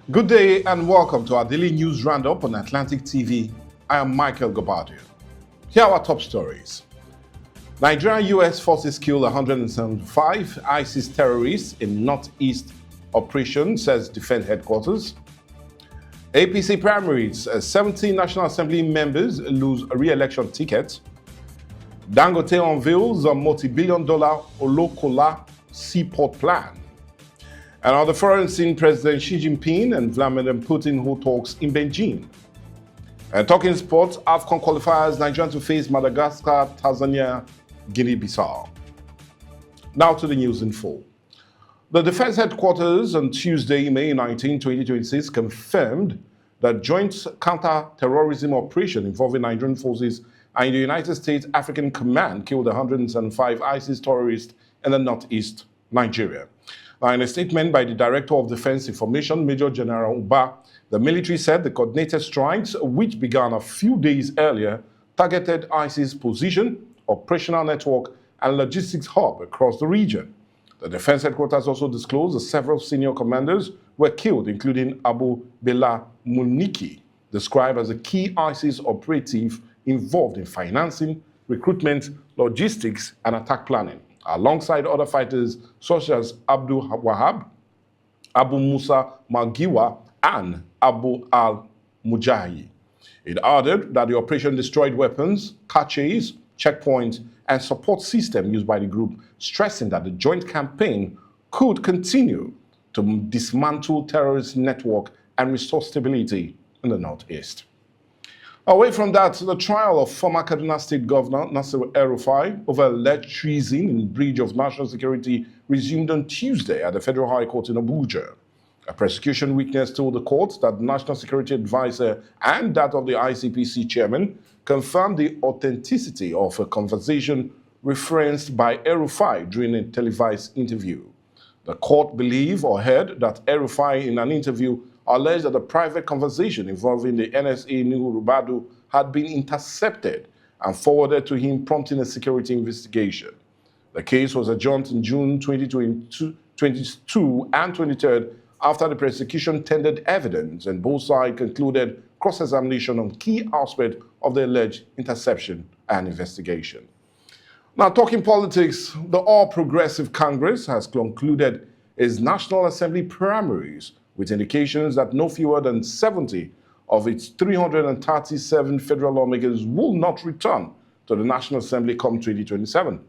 Good day and welcome to our daily news roundup on Atlantic TV. I am Michael Gobadia. Here are our top stories. Nigerian-US forces killed 175 ISIS terrorists in Northeast operation, says Defense Headquarters. APC primaries, 17 National Assembly members lose re-election tickets. Dangote unveils a multi-billion-dollar Olokola seaport plan. And on the foreign scene, President Xi Jinping and Vladimir Putin hold talks in Beijing. And talking sports, AFCON qualifiers, Nigeria to face Madagascar, Tanzania, Guinea-Bissau. Now to the news in full. The Defense Headquarters on Tuesday, May 19, 2026, confirmed that joint counter-terrorism operation involving Nigerian forces and the United States African Command killed 175 ISIS terrorists in the northeast Nigeria. Now, in a statement by the Director of Defense Information, Major General Uba, the military said the coordinated strikes, which began a few days earlier, targeted ISIS position, operational network, and logistics hub across the region. The Defense Headquarters also disclosed that several senior commanders were killed, including Abu Bela Muniki, described as a key ISIS operative involved in financing, recruitment, logistics, and attack planning, alongside other fighters such as Abdul Wahab, Abu Musa Malgiwa, and Abu al-Mujahi. It added that the operation destroyed weapons, caches, checkpoints, and support system used by the group, stressing that the joint campaign could continue to dismantle terrorist network and restore stability in the Northeast. Away from that, the trial of former Kaduna State Governor Nasir El-Rufai over alleged treason in breach of national security resumed on Tuesday at the Federal High Court in Abuja. A prosecution witness told the court that the National Security Advisor and that of the ICPC chairman confirmed the authenticity of a conversation referenced by El-Rufai during a televised interview. The court believed or heard that El-Rufai in an interview alleged that a private conversation involving the NSA Nuhu Rubadu had been intercepted and forwarded to him, prompting a security investigation. The case was adjourned in June 2022 and 23rd after the prosecution tendered evidence and both sides concluded cross-examination on key aspects of the alleged interception and investigation. Now, talking politics, the All Progressive Congress has concluded its National Assembly primaries with indications that no fewer than 70 of its 337 federal lawmakers will not return to the National Assembly come 2027.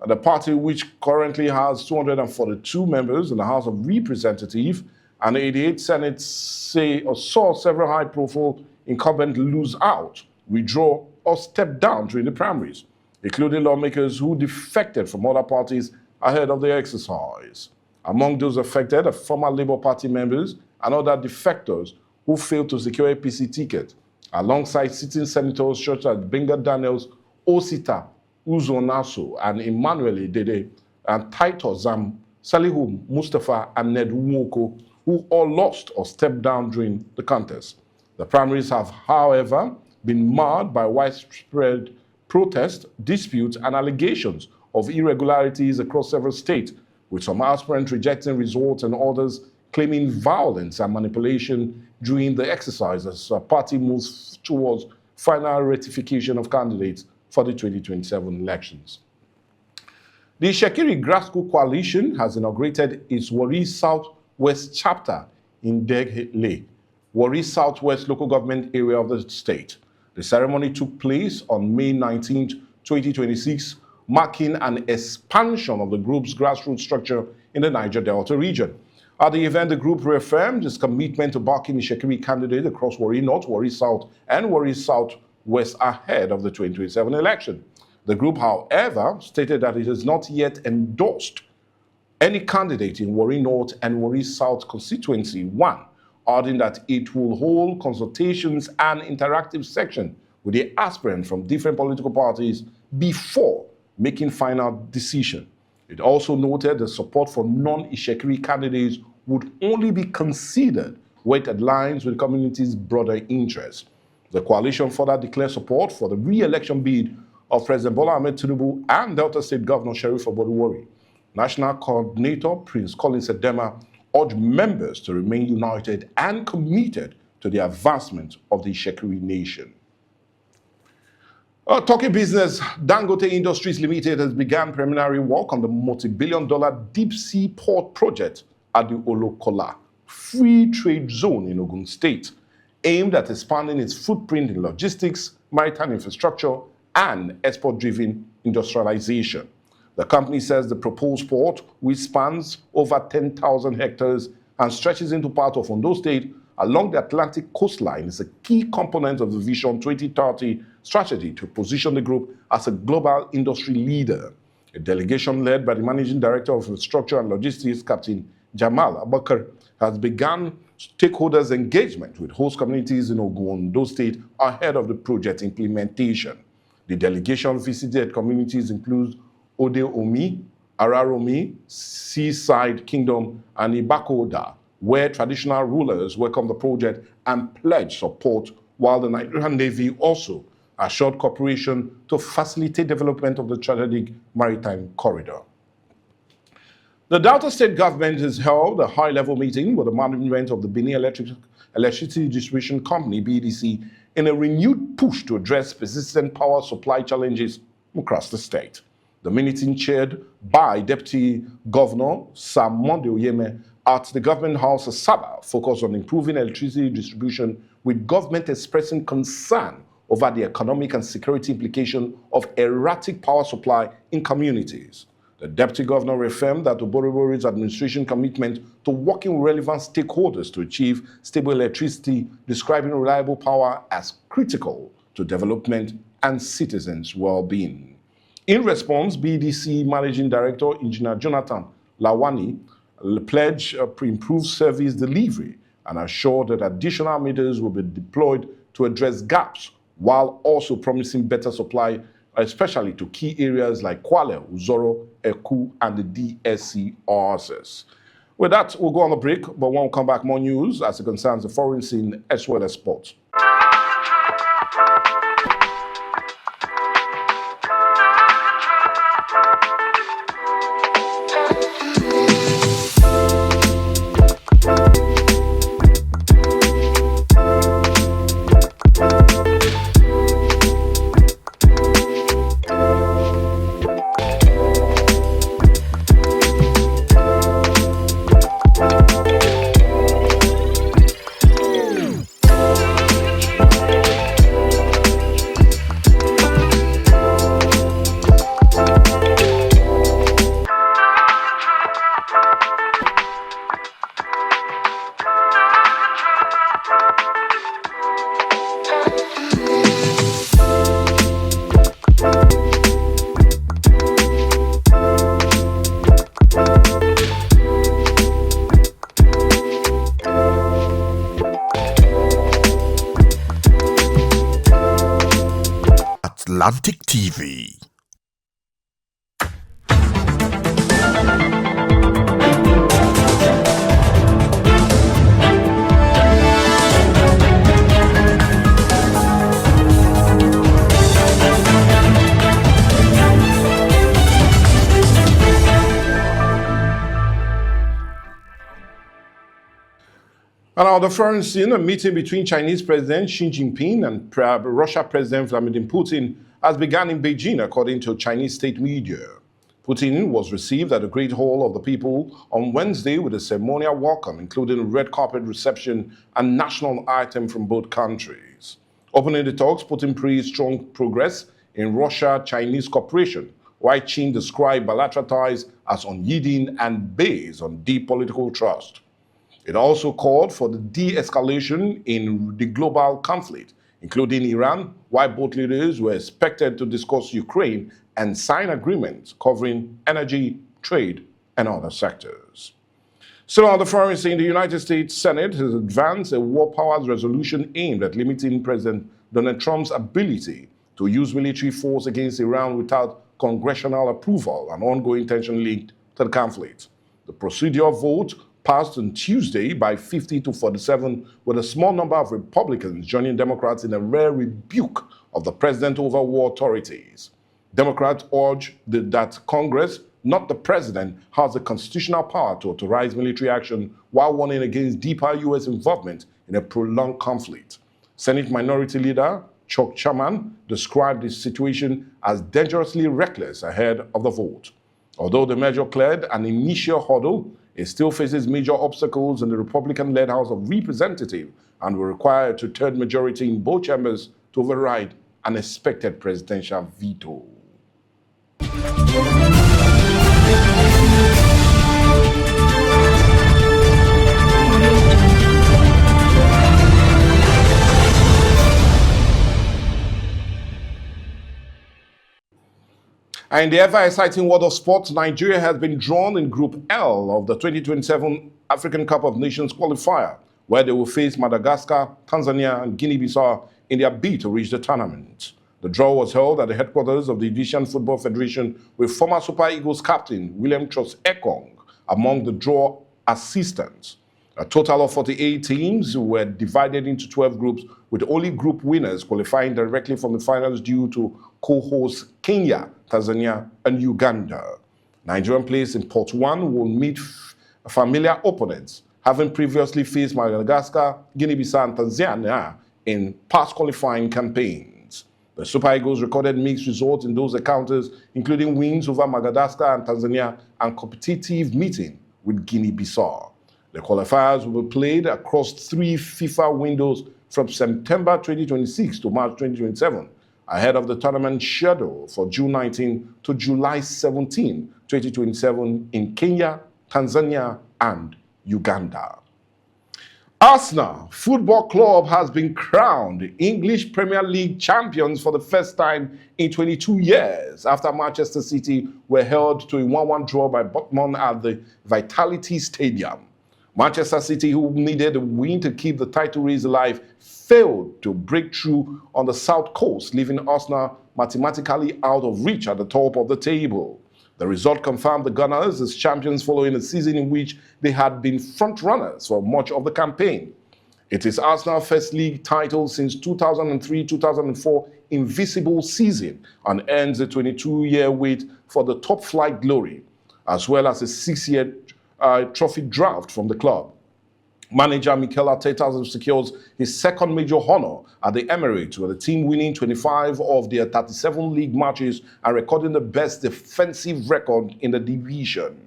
The party, which currently has 242 members in the House of Representatives and 88 Senate, saw several high-profile incumbents lose out, withdraw, or step down during the primaries, including lawmakers who defected from other parties ahead of the exercise. Among those affected are former Labour Party members and other defectors who failed to secure APC tickets, alongside sitting senators such as Benga Daniels, Osita Uzonaso, and Emmanuel Dede, and Titus Zam, Salihu Mustafa, and Ned Nwoko, who all lost or stepped down during the contest. The primaries have, however, been marred by widespread protests, disputes, and allegations of irregularities across several states, with some aspirants rejecting results and others claiming violence and manipulation during the exercise as the party moves towards final ratification of candidates for the 2027 elections. The Shekiri Grassroots Coalition has inaugurated its Warri Southwest chapter in Degle, Warri Southwest local government area of the state. The ceremony took place on May 19, 2026, marking an expansion of the group's grassroots structure in the Niger Delta region. At the event, the group reaffirmed its commitment to backing the Shekiri candidate across Warri North, Warri South, and Warri Southwest ahead of the 2027 election. The group, however, stated that it has not yet endorsed any candidate in Warri North and Warri South constituency 1, adding that it will hold consultations and interactive section with the aspirants from different political parties before making final decision. It also noted that support for non-Ishekiri candidates would only be considered where it aligns with the community's broader interests. The coalition further declared support for the re-election bid of President Bola Ahmed Tinubu and Delta State Governor Sheriff Oboduwari. National Coordinator Prince Collins Edema urged members to remain united and committed to the advancement of the Shekiri nation. Talking business, Dangote Industries Limited has begun preliminary work on the multi-billion-dollar deep-sea port project at the Olokola Free Trade Zone in Ogun State, aimed at expanding its footprint in logistics, maritime infrastructure, and export-driven industrialization. The company says the proposed port, which spans over 10,000 hectares and stretches into part of Ondo State along the Atlantic coastline, is a key component of the Vision 2030 strategy to position the group as a global industry leader. A delegation led by the Managing Director of Infrastructure and Logistics, Captain Jamal Abakar, has begun stakeholders' engagement with host communities in Ondo State ahead of the project implementation. The delegation visited communities include Ode Omi, Araromi, Seaside Kingdom, and Ibakoda, where traditional rulers welcomed the project and pledged support, while the Nigerian Navy also assured cooperation to facilitate development of the strategic maritime corridor. The Delta State government has held a high-level meeting with the management of the Benin Electricity Distribution Company, BEDC, in a renewed push to address persistent power supply challenges across the state. The meeting, chaired by Deputy Governor Sam Monde Oyeme at the Government House of Saba, focused on improving electricity distribution, with government expressing concern over the economic and security implication of erratic power supply in communities. The Deputy Governor reaffirmed that Oborobori's administration commitment to working with relevant stakeholders to achieve stable electricity, describing reliable power as critical to development and citizens' well-being. In response, BDC Managing Director Engineer Jonathan Lawani pledged improved service delivery and assured that additional meters will be deployed to address gaps, while also promising better supply, especially to key areas like Kwale, Uzoro, Eku, and the DSC RSS. With that, we'll go on a break, but when we come back, more news as it concerns the foreign scene as well as sports. Atlantic TV. And on the foreign scene, a meeting between Chinese President Xi Jinping and Russia President Vladimir Putin has begun in Beijing, according to Chinese state media. Putin was received at the Great Hall of the People on Wednesday with a ceremonial welcome, including a red carpet reception and national anthem from both countries. Opening the talks, Putin praised strong progress in Russia-Chinese cooperation, while Xi described bilateral ties as unyielding and based on deep political trust. It also called for the de-escalation in the global conflict, including Iran, while both leaders were expected to discuss Ukraine and sign agreements covering energy, trade, and other sectors. Still on the foreign scene, the United States Senate has advanced a war powers resolution aimed at limiting President Donald Trump's ability to use military force against Iran without congressional approval, an ongoing tension linked to the conflict. The procedural vote passed on Tuesday by 50 to 47, with a small number of Republicans joining Democrats in a rare rebuke of the president over war authorities. Democrats urged that Congress not the president, has the constitutional power to authorize military action while warning against deeper U.S. involvement in a prolonged conflict. Senate Minority Leader Chuck Schumer described the situation as dangerously reckless ahead of the vote. Although the measure cleared an initial hurdle, it still faces major obstacles in the Republican-led House of Representatives and will require a two-thirds majority in both chambers to override an expected presidential veto. And in the ever-exciting world of sports, Nigeria has been drawn in Group L of the 2027 African Cup of Nations qualifier, where they will face Madagascar, Tanzania, and Guinea-Bissau in their bid to reach the tournament. The draw was held at the headquarters of the Egyptian Football Federation with former Super Eagles captain William Troost-Ekong among the draw assistants. A total of 48 teams were divided into 12 groups, with only group winners qualifying directly from the finals due to co-hosts Kenya, Tanzania, and Uganda. Nigerian players in Pot 1 will meet familiar opponents, having previously faced Madagascar, Guinea-Bissau, and Tanzania in past qualifying campaigns. The Super Eagles recorded mixed results in those encounters, including wins over Madagascar and Tanzania and competitive meeting with Guinea-Bissau. The qualifiers will be played across 3 FIFA windows from September 2026 to March 2027, ahead of the tournament schedule for June 19 to July 17, 2027 in Kenya, Tanzania, and Uganda. Arsenal Football Club has been crowned English Premier League champions for the first time in 22 years after Manchester City were held to a 1-1 draw by Bournemouth at the Vitality Stadium. Manchester City, who needed a win to keep the title race alive, failed to break through on the South Coast, leaving Arsenal mathematically out of reach at the top of the table. The result confirmed the Gunners as champions following a season in which they had been front-runners for much of the campaign. It is Arsenal's first league title since 2003-2004 invisible season and ends a 22-year wait for the top-flight glory, as well as a 6-year trophy draft from the club. Manager Mikel Arteta secures his second major honor at the Emirates, with the team winning 25 of their 37 league matches and recording the best defensive record in the division.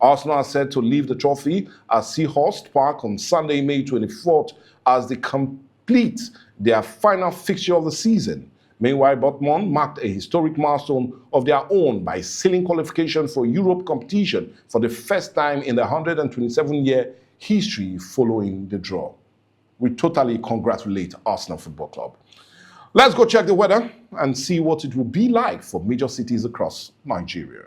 Arsenal are set to leave the trophy at Seahorst Park on Sunday, May 24th, as they complete their final fixture of the season. Meanwhile, Bournemouth marked a historic milestone of their own by sealing qualification for Europe competition for the first time in the 127-year history following the draw. We totally congratulate Arsenal Football Club. Let's go check the weather and see what it will be like for major cities across Nigeria.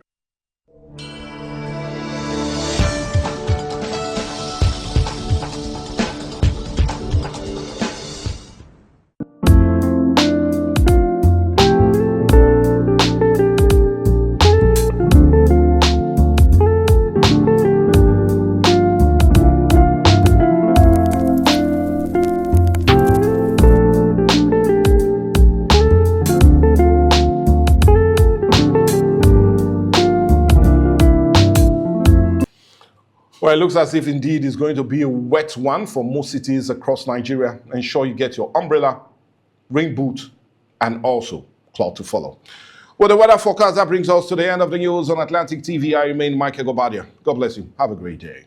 Well, it looks as if indeed it's going to be a wet one for most cities across Nigeria. Ensure you get your umbrella, rain boot, and also cloth to follow. Well, the weather forecast, that brings us to the end of the news on Atlantic TV. I remain Michael Gobadia. God bless you. Have a great day.